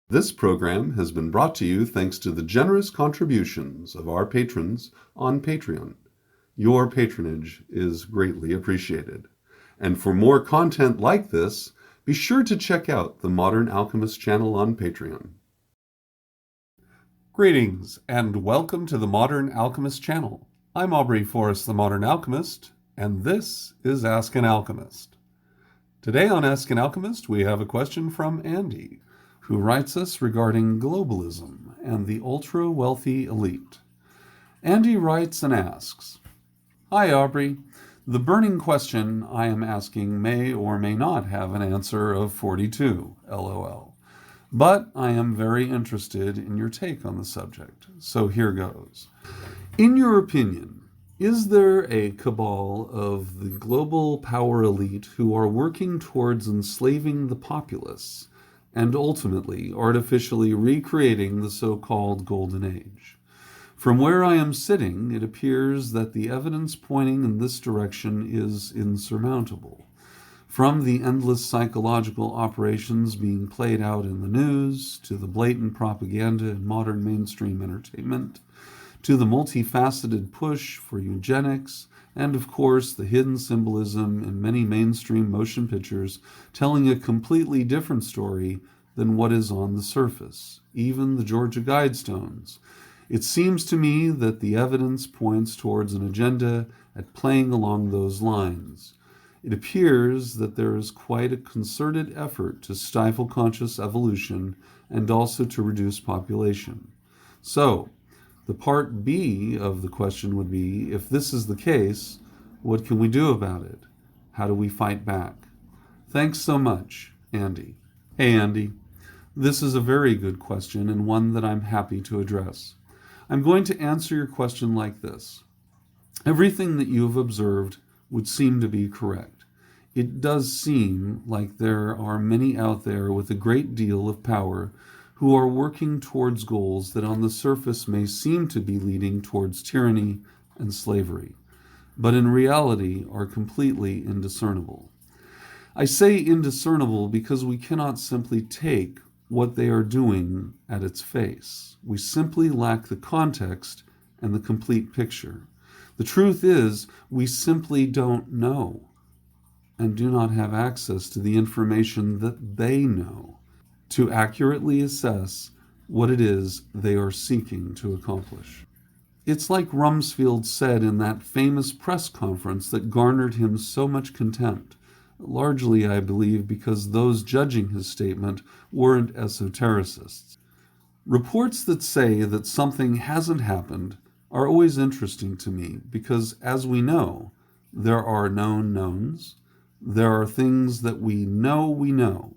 This program has been brought to you thanks to the generous contributions of our patrons on Patreon. Your patronage is greatly appreciated. And for more content like this, be sure to check out the Modern Alchemist channel on Patreon. Greetings, and welcome to the Modern Alchemist channel. I'm Aubrey Forrest, the Modern Alchemist, and this is Ask an Alchemist. Today on Ask an Alchemist, we have a question from Andy, who writes us regarding globalism and the ultra-wealthy elite. Andy writes and asks, "Hi Aubrey, the burning question I am asking may or may not have an answer of 42, LOL. But I am very interested in your take on the subject, so here goes. In your opinion, is there a cabal of the global power elite who are working towards enslaving the populace and ultimately artificially recreating the so-called Golden Age? From where I am sitting, it appears that the evidence pointing in this direction is insurmountable. From the endless psychological operations being played out in the news, to the blatant propaganda in modern mainstream entertainment, to the multifaceted push for eugenics, and of course the hidden symbolism in many mainstream motion pictures telling a completely different story than what is on the surface, even the Georgia Guidestones. It seems to me that the evidence points towards an agenda at playing along those lines. It appears that there is quite a concerted effort to stifle conscious evolution and also to reduce population. So, the part B of the question would be, if this is the case, what can we do about it? How do we fight back? Thanks so much, Andy." Hey, Andy. This is a very good question and one that I'm happy to address. I'm going to answer your question like this. Everything that you have observed would seem to be correct. It does seem like there are many out there with a great deal of power who are working towards goals that on the surface may seem to be leading towards tyranny and slavery, but in reality are completely indiscernible. I say indiscernible because we cannot simply take what they are doing at its face. We simply lack the context and the complete picture. The truth is, we simply don't know and do not have access to the information that they know to accurately assess what it is they are seeking to accomplish. It's like Rumsfeld said in that famous press conference that garnered him so much contempt, largely, I believe, because those judging his statement weren't esotericists. Reports that say that something hasn't happened are always interesting to me because, as we know, there are known knowns. There are things that we know we know.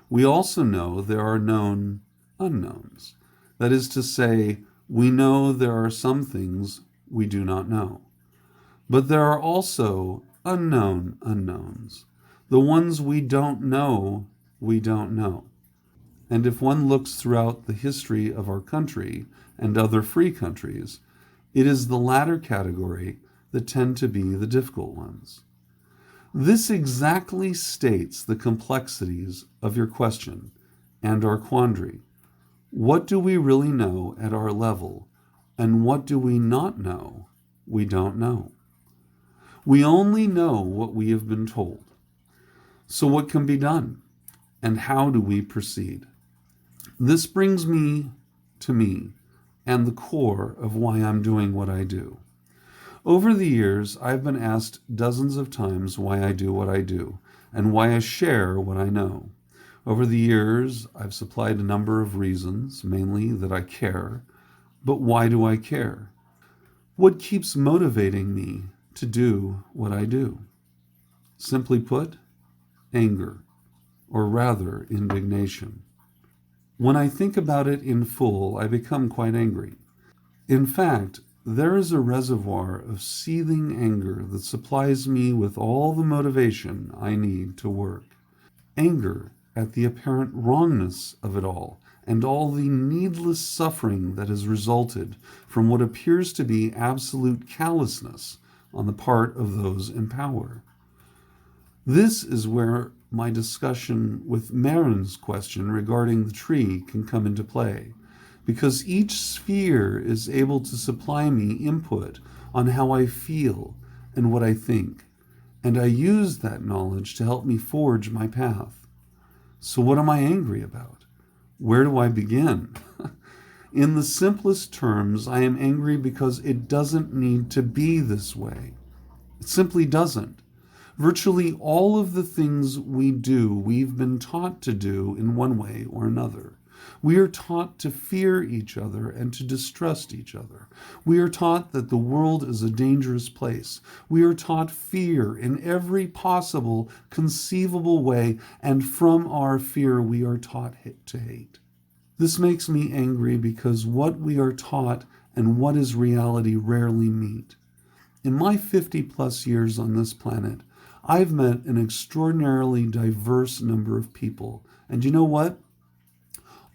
We also know there are known unknowns. That is to say, we know there are some things we do not know. But there are also unknown unknowns. The ones we don't know, we don't know. And if one looks throughout the history of our country and other free countries, it is the latter category that tend to be the difficult ones. This exactly states the complexities of your question and our quandary. What do we really know at our level, and what do we not know we don't know? We only know what we have been told. So what can be done, and how do we proceed? This brings me to me and the core of why I'm doing what I do. Over the years, I've been asked dozens of times why I do what I do and why I share what I know. Over the years, I've supplied a number of reasons, mainly that I care. But why do I care? What keeps motivating me to do what I do? Simply put, anger, or rather indignation. When I think about it in full, I become quite angry. In fact, there is a reservoir of seething anger that supplies me with all the motivation I need to work. Anger at the apparent wrongness of it all and all the needless suffering that has resulted from what appears to be absolute callousness on the part of those in power. This is where my discussion with Marin's question regarding the tree can come into play, because each sphere is able to supply me input on how I feel and what I think, and I use that knowledge to help me forge my path. So what am I angry about? Where do I begin? In the simplest terms, I am angry because it doesn't need to be this way. It simply doesn't. Virtually all of the things we do, we've been taught to do in one way or another. We are taught to fear each other and to distrust each other. We are taught that the world is a dangerous place. We are taught fear in every possible, conceivable way, and from our fear we are taught to hate. This makes me angry because what we are taught and what is reality rarely meet. In my 50 plus years on this planet, I've met an extraordinarily diverse number of people. And you know what?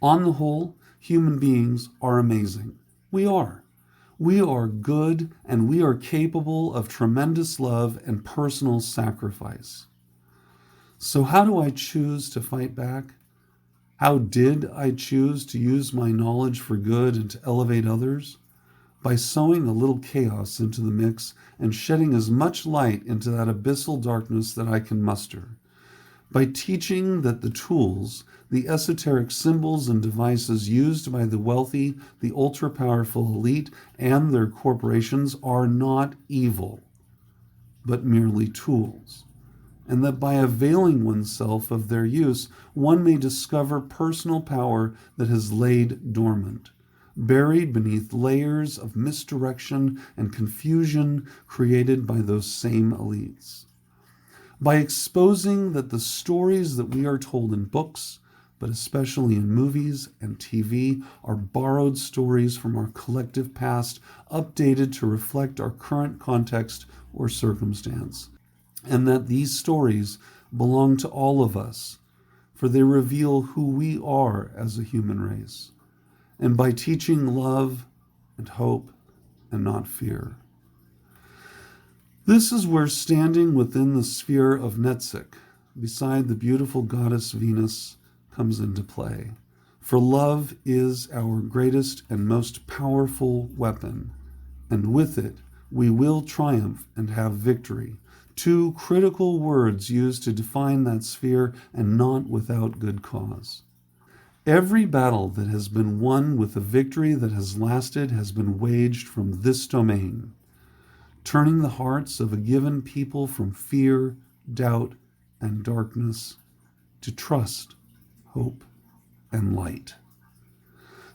On the whole, human beings are amazing. We are. We are good and we are capable of tremendous love and personal sacrifice. So how do I choose to fight back? How did I choose to use my knowledge for good and to elevate others? By sowing a little chaos into the mix and shedding as much light into that abyssal darkness that I can muster. By teaching that the tools, the esoteric symbols and devices used by the wealthy, the ultra-powerful elite, and their corporations are not evil, but merely tools. And that by availing oneself of their use, one may discover personal power that has laid dormant, buried beneath layers of misdirection and confusion created by those same elites. By exposing that the stories that we are told in books, but especially in movies and TV, are borrowed stories from our collective past, updated to reflect our current context or circumstance, and that these stories belong to all of us, for they reveal who we are as a human race, and by teaching love and hope and not fear. This is where standing within the sphere of Netzach, beside the beautiful goddess Venus, comes into play. For love is our greatest and most powerful weapon, and with it we will triumph and have victory. Two critical words used to define that sphere, and not without good cause. Every battle that has been won with a victory that has lasted has been waged from this domain, turning the hearts of a given people from fear, doubt, and darkness to trust, hope, and light.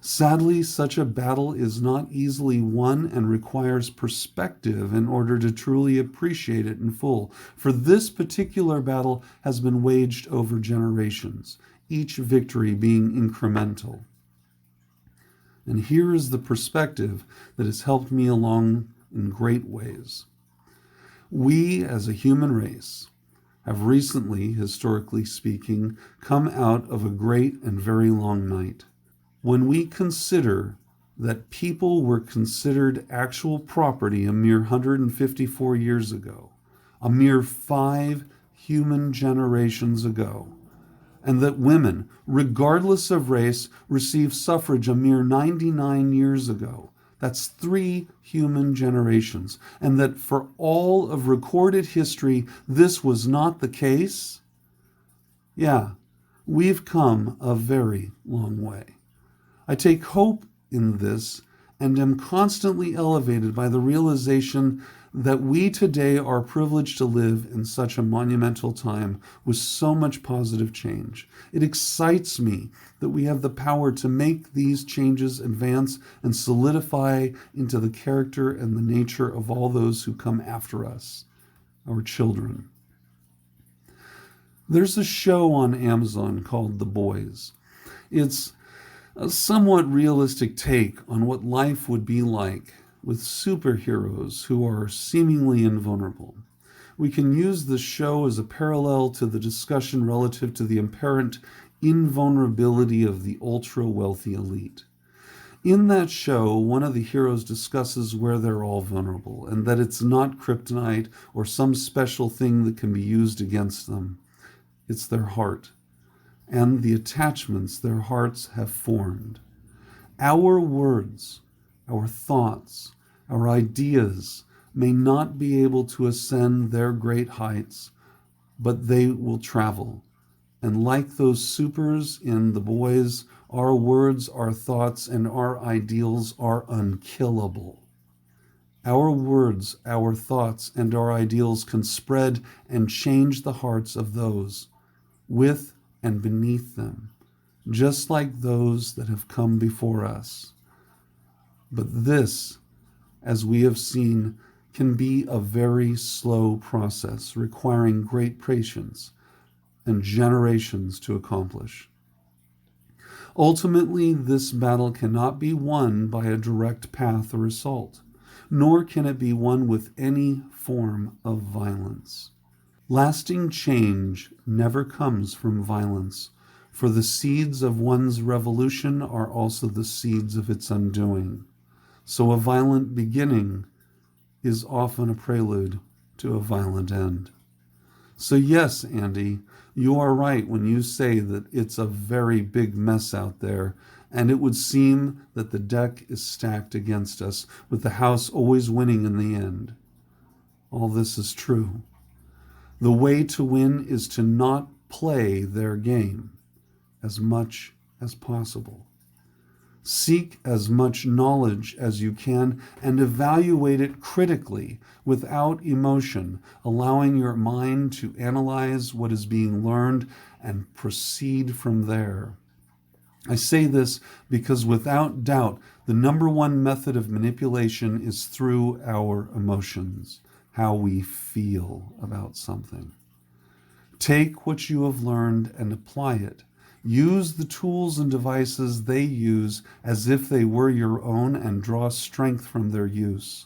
Sadly, such a battle is not easily won and requires perspective in order to truly appreciate it in full. For this particular battle has been waged over generations, each victory being incremental. And here is the perspective that has helped me along in great ways. We, as a human race, have recently, historically speaking, come out of a great and very long night. When we consider that people were considered actual property a mere 154 years ago, a mere 5 human generations ago, and that women, regardless of race, received suffrage a mere 99 years ago, that's 3 human generations, and that for all of recorded history, this was not the case, yeah, we've come a very long way. I take hope in this and am constantly elevated by the realization that we today are privileged to live in such a monumental time with so much positive change. It excites me that we have the power to make these changes advance and solidify into the character and the nature of all those who come after us, our children. There's a show on Amazon called The Boys. It's a somewhat realistic take on what life would be like with superheroes who are seemingly invulnerable. We can use this show as a parallel to the discussion relative to the apparent invulnerability of the ultra-wealthy elite. In that show, one of the heroes discusses where they're all vulnerable and that it's not kryptonite or some special thing that can be used against them. it's their heart and the attachments their hearts have formed. Our words, our thoughts, our ideas may not be able to ascend their great heights, but they will travel. And like those supers in The Boys, our words, our thoughts, and our ideals are unkillable. Our words, our thoughts, and our ideals can spread and change the hearts of those with and beneath them, just like those that have come before us. But this, as we have seen, can be a very slow process, requiring great patience and generations to accomplish. Ultimately, this battle cannot be won by a direct path or assault, nor can it be won with any form of violence. Lasting change never comes from violence, for the seeds of one's revolution are also the seeds of its undoing. So a violent beginning is often a prelude to a violent end. So yes, Andy, you are right when you say that it's a very big mess out there, and it would seem that the deck is stacked against us, with the house always winning in the end. All this is true. The way to win is to not play their game as much as possible. Seek as much knowledge as you can and evaluate it critically without emotion, allowing your mind to analyze what is being learned and proceed from there. I say this because without doubt, the number one method of manipulation is through our emotions, how we feel about something. Take what you have learned and apply it. Use the tools and devices they use as if they were your own and draw strength from their use.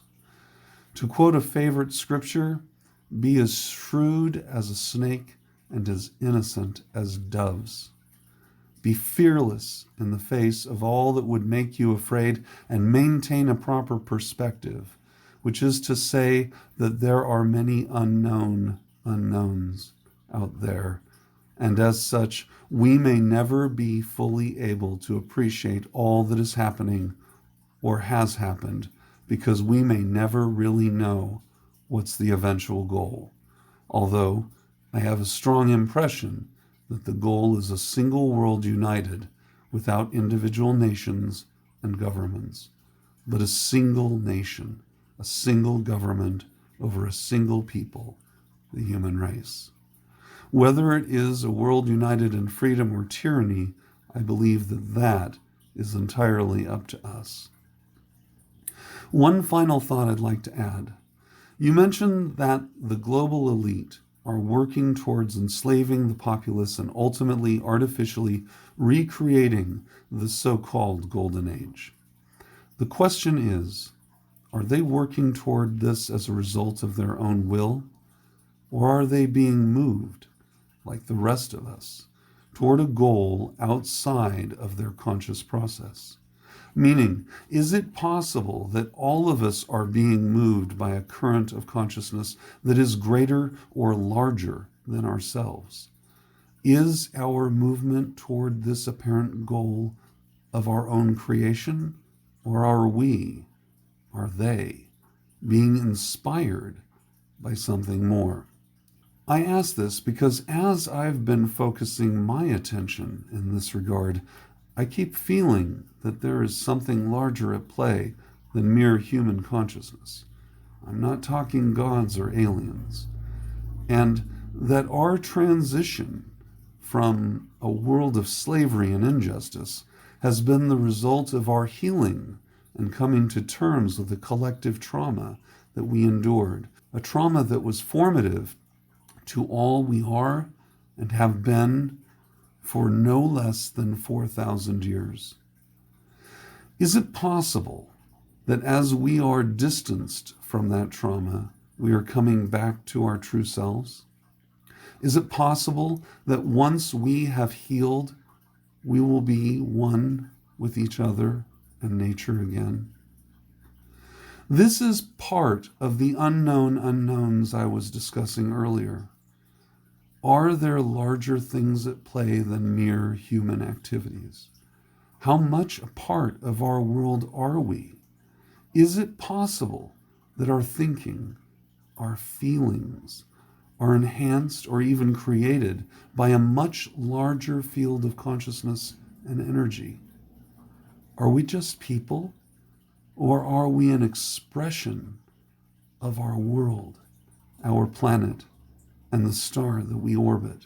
To quote a favorite scripture, be as shrewd as a snake and as innocent as doves. Be fearless in the face of all that would make you afraid and maintain a proper perspective, which is to say that there are many unknown unknowns out there. And as such, we may never be fully able to appreciate all that is happening or has happened because we may never really know what's the eventual goal. Although I have a strong impression that the goal is a single world united without individual nations and governments, but a single nation, a single government over a single people, the human race. Whether it is a world united in freedom or tyranny, I believe that is entirely up to us. One final thought I'd like to add. You mentioned that the global elite are working towards enslaving the populace and ultimately artificially recreating the so-called Golden Age. The question is, are they working toward this as a result of their own will, or are they being moved, like the rest of us, toward a goal outside of their conscious process? Meaning, is it possible that all of us are being moved by a current of consciousness that is greater or larger than ourselves? Is our movement toward this apparent goal of our own creation, or are they, being inspired by something more? I ask this because as I've been focusing my attention in this regard, I keep feeling that there is something larger at play than mere human consciousness. I'm not talking gods or aliens. And that our transition from a world of slavery and injustice has been the result of our healing and coming to terms with the collective trauma that we endured, a trauma that was formative to all we are and have been for no less than 4,000 years. Is it possible that as we are distanced from that trauma, we are coming back to our true selves? Is it possible that once we have healed, we will be one with each other and nature again? This is part of the unknown unknowns I was discussing earlier. Are there larger things at play than mere human activities? How much a part of our world are we? Is it possible that our thinking, our feelings, are enhanced or even created by a much larger field of consciousness and energy? Are we just people, or are we an expression of our world, our planet, and the star that we orbit?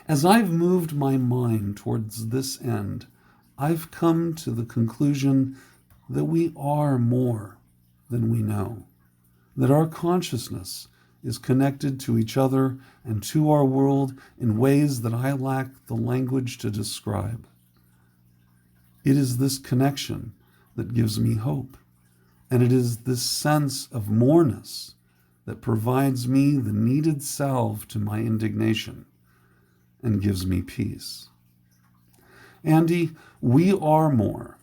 As I've moved my mind towards this end, I've come to the conclusion that we are more than we know, that our consciousness is connected to each other and to our world in ways that I lack the language to describe. It is this connection that gives me hope, and it is this sense of moreness that provides me the needed salve to my indignation and gives me peace. Andy, we are more,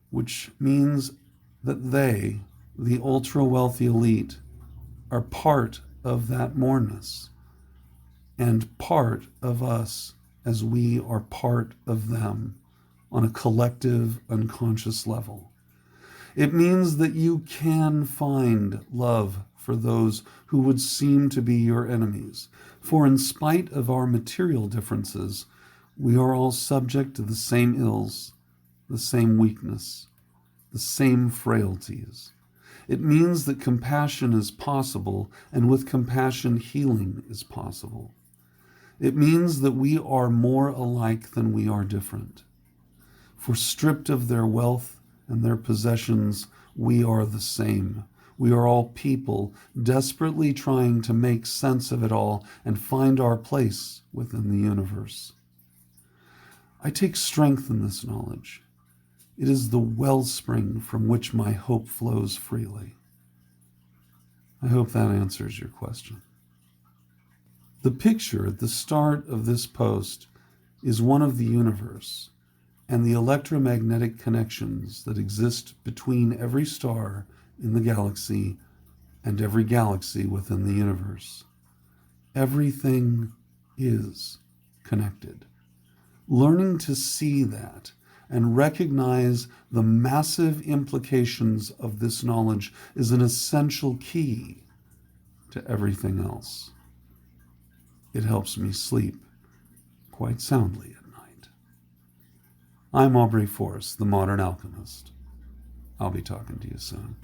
which means that they, the ultra-wealthy elite, are part of that moreness and part of us as we are part of them on a collective unconscious level. It means that you can find love for those who would seem to be your enemies. For in spite of our material differences, we are all subject to the same ills, the same weakness, the same frailties. It means that compassion is possible, and with compassion, healing is possible. It means that we are more alike than we are different. For stripped of their wealth and their possessions, we are the same. We are all people desperately trying to make sense of it all and find our place within the universe. I take strength in this knowledge. It is the wellspring from which my hope flows freely. I hope that answers your question. The picture at the start of this post is one of the universe and the electromagnetic connections that exist between every star in the galaxy and every galaxy within the universe. Everything is connected. Learning to see that and recognize the massive implications of this knowledge is an essential key to everything else. It helps me sleep quite soundly at night. I'm Aubrey Forrest, the Modern Alchemist. I'll be talking to you soon.